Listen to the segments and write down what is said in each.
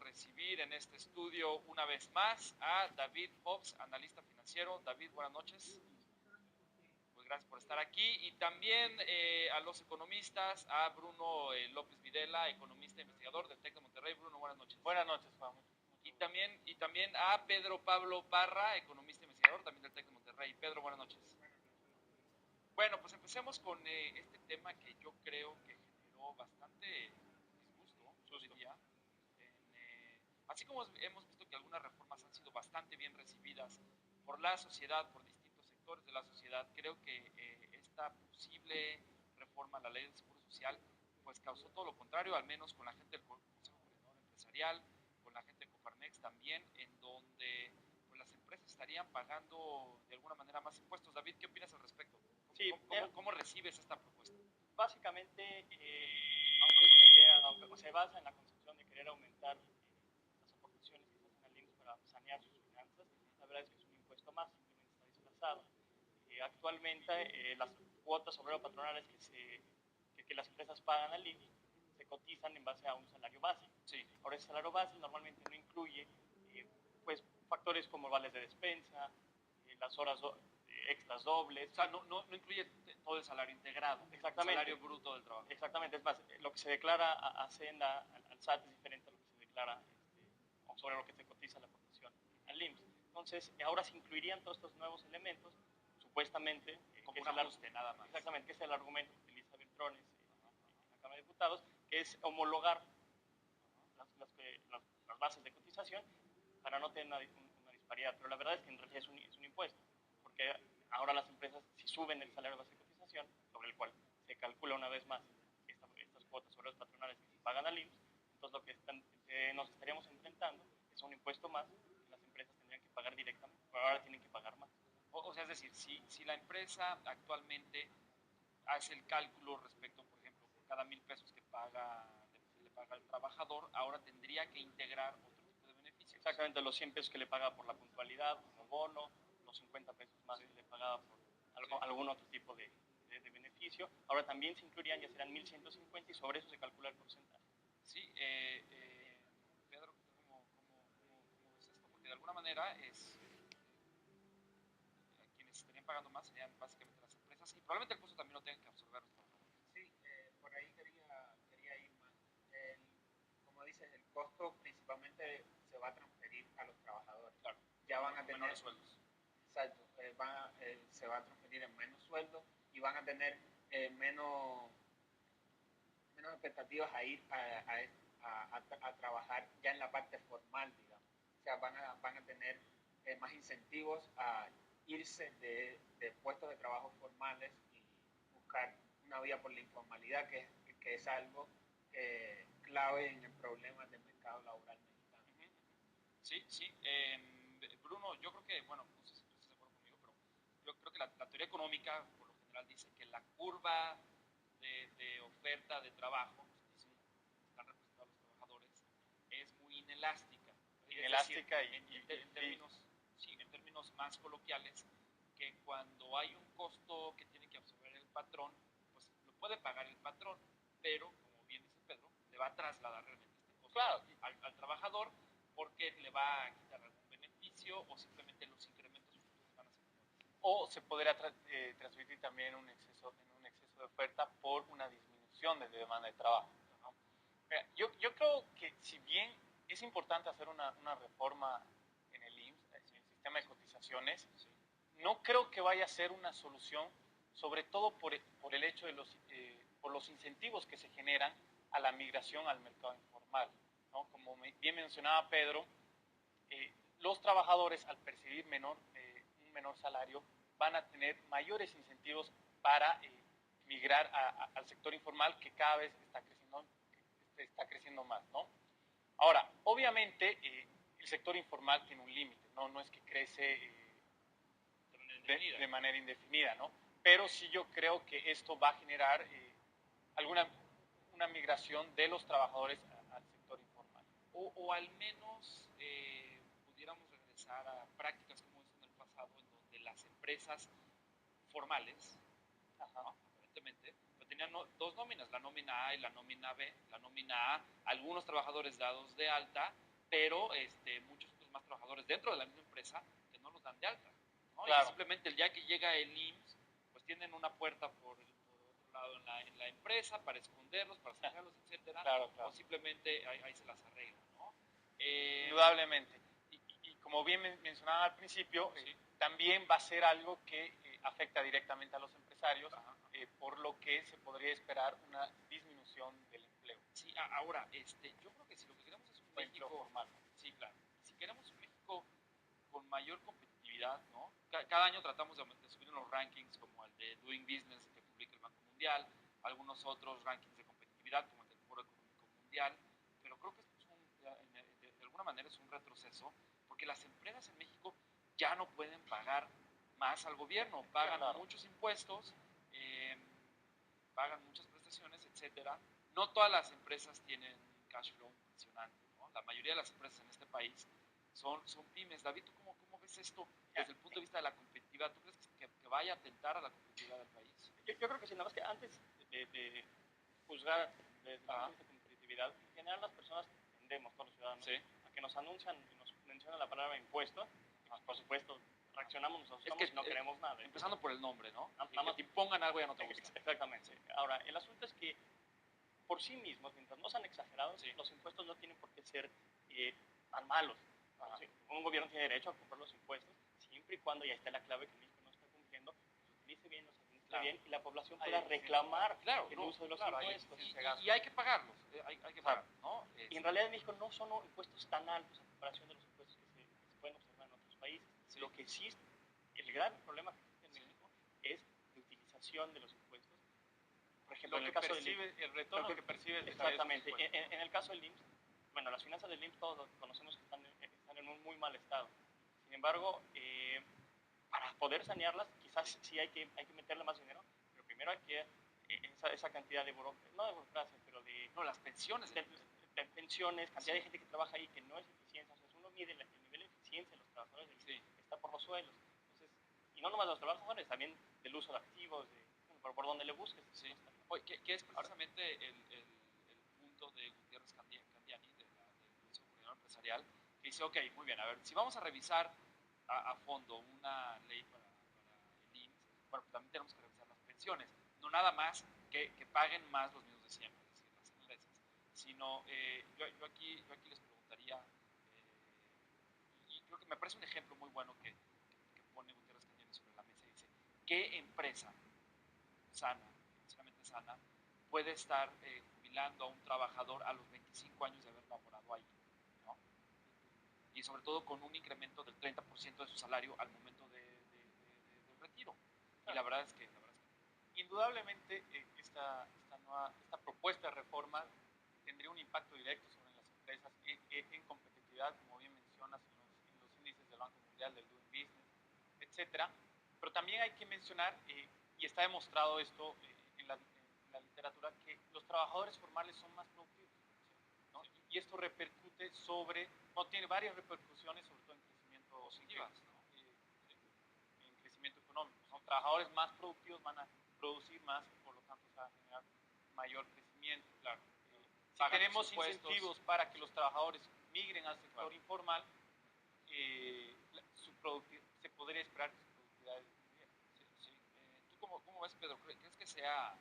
recibir en este estudio una vez más a David Hobbs, analista financiero. David, buenas noches. Pues gracias por estar aquí. Y también a los economistas, a Bruno López Videla, economista e investigador del TEC de Monterrey. Bruno, buenas noches. Buenas noches, Juan. Y también a Pedro Pablo Parra, economista e investigador también del TEC de Monterrey. Pedro, buenas noches. Bueno, pues empecemos con este tema que yo creo que generó bastante disgusto, yo diría. Así como hemos visto que algunas reformas han sido bastante bien recibidas por la sociedad, por distintos sectores de la sociedad, creo que esta posible reforma a la ley del Seguro Social pues causó todo lo contrario, al menos con la gente del Consejo Coordinador Empresarial, con la gente de Coparmex también, en donde pues, las empresas estarían pagando de alguna manera más impuestos. David, ¿qué opinas al respecto? ¿Cómo recibes esta propuesta? Básicamente, aunque es una idea, aunque se basa en la concepción de querer aumentar las aportaciones que se hacen al IMSS para sanear sus finanzas, la verdad es que es un impuesto más, simplemente está desplazado. Actualmente, las cuotas obrero-patronales que las empresas pagan al IMSS se cotizan en base a un salario básico. Sí. Ahora, ese salario básico normalmente no incluye pues, factores como vales de despensa, las horas extras dobles. O sea, no incluye todo el salario integrado. Exactamente. El salario bruto del trabajo. Exactamente. Es más, lo que se declara a Hacienda, al SAT, es diferente a lo que se declara sobre lo que se cotiza la aportación al IMSS. Entonces, ahora se incluirían todos estos nuevos elementos, supuestamente. Como un ajuste, nada más. Exactamente, que es el argumento que utiliza Beltrones en la Cámara de Diputados, que es homologar las bases de cotización para no tener una disparidad. Pero la verdad es que en realidad es un impuesto, porque ahora las empresas, si suben el salario base de cotización, sobre el cual se calcula una vez más estas cuotas sobre los patronales que se pagan al IMSS, entonces lo que nos estaríamos enfrentando es un impuesto más que las empresas tendrían que pagar directamente, pero ahora tienen que pagar más. O sea, es decir, si la empresa actualmente hace el cálculo respecto, por ejemplo, por cada 1,000 pesos que le paga al trabajador, ahora tendría que integrar otro tipo de beneficios. Exactamente, los 100 pesos que le paga por la puntualidad como bono, los 50 pesos más que le pagaba por algún otro tipo de beneficio. Ahora también se incluirían, ya serán 1,150 y sobre eso se calcula el porcentaje. Sí, Pedro, ¿cómo ves esto? Porque de alguna manera quienes estarían pagando más serían básicamente las empresas y probablemente el costo también lo tengan que absorber los trabajadores. Sí, por ahí quería ir más. Como dices, el costo principalmente se va a transferir a los trabajadores. Claro. Ya van a tener menores sueldos. Exacto, se va a transferir en menos sueldos y van a tener menos expectativas a ir a trabajar ya en la parte formal, digamos. O sea, van a tener más incentivos a irse de puestos de trabajo formales y buscar una vía por la informalidad, que es algo clave en el problema del mercado laboral mexicano. Sí. Bruno, yo creo que, bueno, no sé si tú estás de acuerdo conmigo, pero yo creo que la teoría económica, por lo general, dice que la curva de oferta de trabajo, están representados los trabajadores, es muy inelástica. Inelástica en términos más coloquiales, que cuando hay un costo que tiene que absorber el patrón, pues lo puede pagar el patrón, pero, como bien dice Pedro, le va a trasladar realmente este costo al trabajador, porque le va a quitar algún beneficio o simplemente los incrementos futuros van a ser menores. O se podrá transmitir también en un exceso de oferta por una disminución de demanda de trabajo, ¿no? Mira, yo creo que si bien es importante hacer una reforma en el IMSS, en el sistema de cotizaciones, no creo que vaya a ser una solución, sobre todo por el hecho de por los incentivos que se generan a la migración al mercado informal, ¿no? Como bien mencionaba Pedro, los trabajadores al percibir un menor salario van a tener mayores incentivos para migrar al sector informal, que cada vez está creciendo más, ¿no? Ahora, obviamente, el sector informal tiene un límite, no es que crece de manera indefinida, ¿no? Pero sí yo creo que esto va a generar una migración de los trabajadores al sector informal. O al menos pudiéramos regresar a prácticas como hizo en el pasado, en donde las empresas formales, aparentemente, pues tenían dos nóminas, la nómina A y la nómina B. La nómina A, algunos trabajadores dados de alta pero muchos otros más trabajadores dentro de la misma empresa que no los dan de alta, ¿no? Claro. Y simplemente el día que llega el IMSS, pues tienen una puerta por otro lado en la empresa para esconderlos, para sacarlos, etcétera, Claro. o simplemente ahí se las arreglan, ¿no? Indudablemente. Y como bien mencionaba al principio, Sí. también va a ser algo que afecta directamente a los empresarios, por lo que se podría esperar una disminución del empleo. Sí, ahora, yo creo que si lo que queremos es un México formal. Sí, claro. Si queremos un México con mayor competitividad, ¿no? Cada año tratamos de subir en los rankings como el de Doing Business que publica el Banco Mundial, algunos otros rankings de competitividad como el del Foro Económico Mundial, pero creo que esto es de alguna manera es un retroceso porque las empresas en México ya no pueden pagar más al gobierno, pagan muchos impuestos, pagan muchas prestaciones, etcétera. No todas las empresas tienen un cash flow impresionante, ¿no? La mayoría de las empresas en este país son pymes. David, ¿tú cómo ves esto desde el punto de vista de la competitividad? ¿Tú crees que vaya a atentar a la competitividad del país? Yo creo que sí, nada más que antes de juzgar desde el punto de vista de competitividad, en general las personas tendemos, todos los ciudadanos, a que nos anuncian y nos mencionan la palabra impuesto, y por supuesto reaccionamos nosotros y no queremos nada. Empezando por el nombre, ¿no? Nada más que te impongan algo ya no te gusta. Exactamente. Ahora, el asunto es que por sí mismos, mientras no sean exagerados, los impuestos no tienen por qué ser tan malos. ¿Sí? Un gobierno tiene derecho a comprar los impuestos siempre y cuando ya esté la clave que México no está cumpliendo, los utilice bien, los administre bien y la población pueda reclamar el uso de los impuestos. Y hay que pagarlos, hay que pagarlos, ¿no? Y en realidad en México no son impuestos tan altos en comparación de los impuestos que se pueden observar en otros países. Lo que sí, el gran problema que existe en México es la utilización de los impuestos. Por ejemplo, en el caso el retorno que percibe el exactamente. En el caso del IMSS, bueno, las finanzas del IMSS todos conocemos que están en un muy mal estado. Sin embargo, para poder sanearlas, quizás sí hay que meterle más dinero, pero primero hay que esa cantidad de burocracia, no de burocracia, pero de... No, las pensiones. De pensiones, cantidad de gente que trabaja ahí que no es eficiencia. O sea, si uno mide el nivel de eficiencia de los trabajadores del IMSS, está por los suelos. Entonces, y no nomás de los trabajadores, también del uso de activos, por donde le busques. Sí. Oye, que es precisamente el punto de Gutiérrez Candiani, del Consejo Coordinador Empresarial, que dice, ok, muy bien, a ver, si vamos a revisar a fondo una ley para el IMSS, bueno, pues también tenemos que revisar las pensiones, no nada más que paguen más los mismos de siempre, es decir, las empresas, sino yo aquí les preguntaría, y creo que me parece un ejemplo muy bueno que pone Gutiérrez Candiani sobre la mesa, y dice, ¿qué empresa sana, financieramente sana, puede estar jubilando a un trabajador a los 25 años de haber laborado ahí, ¿no? Y sobre todo con un incremento del 30% de su salario al momento del retiro. Y la verdad es que indudablemente esta propuesta de reforma tendría un impacto directo sobre las empresas en competitividad, como bien mencionas, en los índices del Banco Mundial, del Doing Business, etcétera. Pero también hay que mencionar, y está demostrado esto en la literatura, que los trabajadores formales son más productivos, ¿no? Y esto repercute tiene varias repercusiones, sobre todo en crecimiento positivas, ¿no? En crecimiento económico. Son trabajadores más productivos, van a producir más, por lo tanto se va a generar mayor crecimiento. Claro. Si tenemos incentivos para que los trabajadores migren al sector informal, se podría esperar que su productividad disminuya. Sí. ¿Tú cómo ves, Pedro? ¿Crees que sea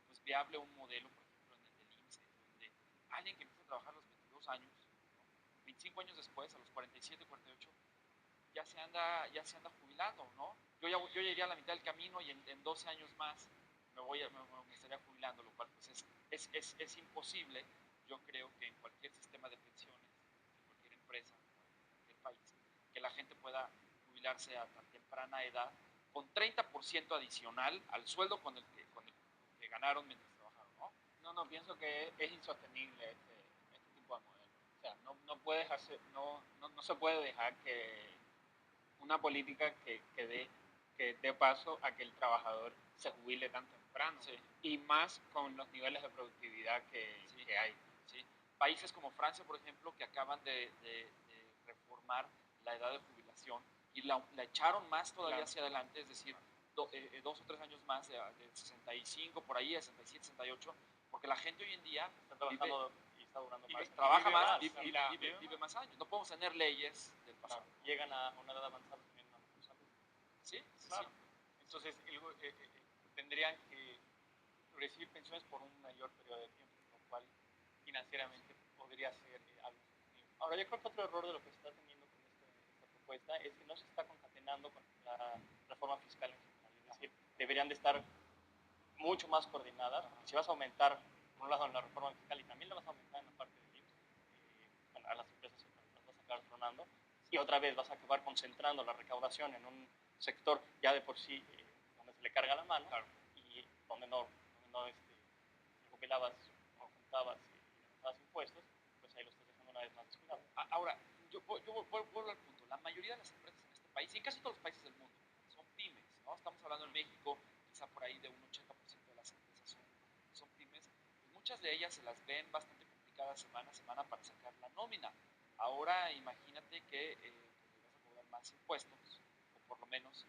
pues, viable un modelo, por ejemplo, en el del IMSS, donde alguien que empieza a trabajar a los 22 años, ¿no? 25 años después, a los 47, 48, ya se anda jubilando, ¿no? Yo ya iría a la mitad del camino y en 12 años más me estaría jubilando, lo cual pues es imposible. Yo creo que en cualquier sistema de pensiones, en cualquier empresa, en cualquier país, que la gente pueda jubilarse a tan temprana edad con 30% adicional al sueldo con el que ganaron mientras trabajaron, ¿no? No, pienso que es insostenible este tipo de modelo. O sea, no se puede dejar que una política que dé paso a que el trabajador se jubile tan temprano. Sí. Y más con los niveles de productividad que hay. Sí. Países como Francia, por ejemplo, que acaban de reformar la edad de jubilación y la echaron más todavía hacia adelante, es decir, 2 o 3 años más, de 65 por ahí, a 67, 68, porque la gente hoy en día está está durando Y más. trabaja Vive más, vive vive más años. No podemos tener leyes del pasado. Llegan a una edad avanzada y tienen una mejor salud. Sí, Claro. Entonces, tendrían que recibir pensiones por un mayor periodo de tiempo, lo cual financieramente podría ser algo sostenible. Ahora, yo creo que otro error de lo que se está teniendo con esta propuesta es que no se está concatenando con la reforma fiscal en general. Es decir, deberían de estar mucho más coordinadas. Si vas a aumentar, por un lado, en la reforma fiscal y también la vas a aumentar en la parte del IMSS, bueno, a las empresas las vas a acabar tronando, y otra vez vas a acabar concentrando la recaudación en un sector ya de por sí donde se le carga la mano, y donde no jubilabas o juntabas y levantabas impuestos, pues ahí lo estás dejando una vez más descuidado. Ahora, yo vuelvo al punto. La mayoría de las empresas en este país, y en casi todos los países del mundo, son pymes, ¿no? Estamos hablando en México, quizá por ahí de un 80% de las empresas son pymes. Pues muchas de ellas se las ven bastante complicadas semana a semana para sacar la nómina. Ahora imagínate que pues, vas a cobrar más impuestos, o por lo menos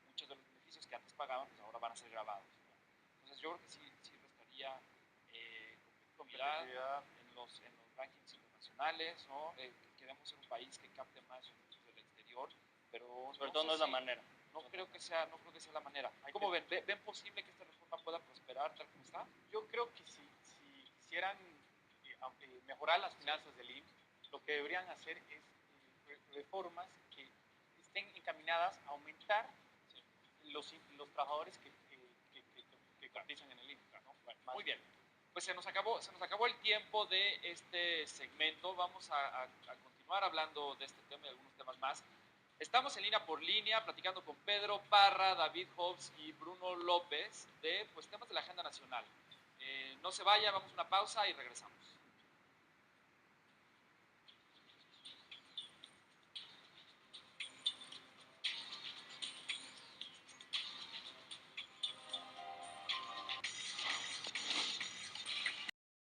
muchos de los beneficios que antes pagaban, pues ahora van a ser grabados, ¿no? Entonces yo creo que sí restaría competitividad en los rankings internacionales, ¿no? Queremos ser un país que capte más recursos del exterior, pero Sobre todo no es la manera. No creo que sea la manera. ¿Cómo ven? ¿Ven posible que esta reforma pueda prosperar tal como está? Yo creo que si quisieran mejorar las finanzas del IMSS, lo que deberían hacer es reformas que estén encaminadas a aumentar los trabajadores que cotizan en el IMSS, ¿no? Bueno, muy bien. Pues se nos acabó el tiempo de este segmento. Vamos a continuar hablando de este tema y algunos temas más. Estamos en Línea por Línea platicando con Pedro Parra, David Hobbs y Bruno López de pues, temas de la agenda nacional. No se vaya, vamos a una pausa y regresamos.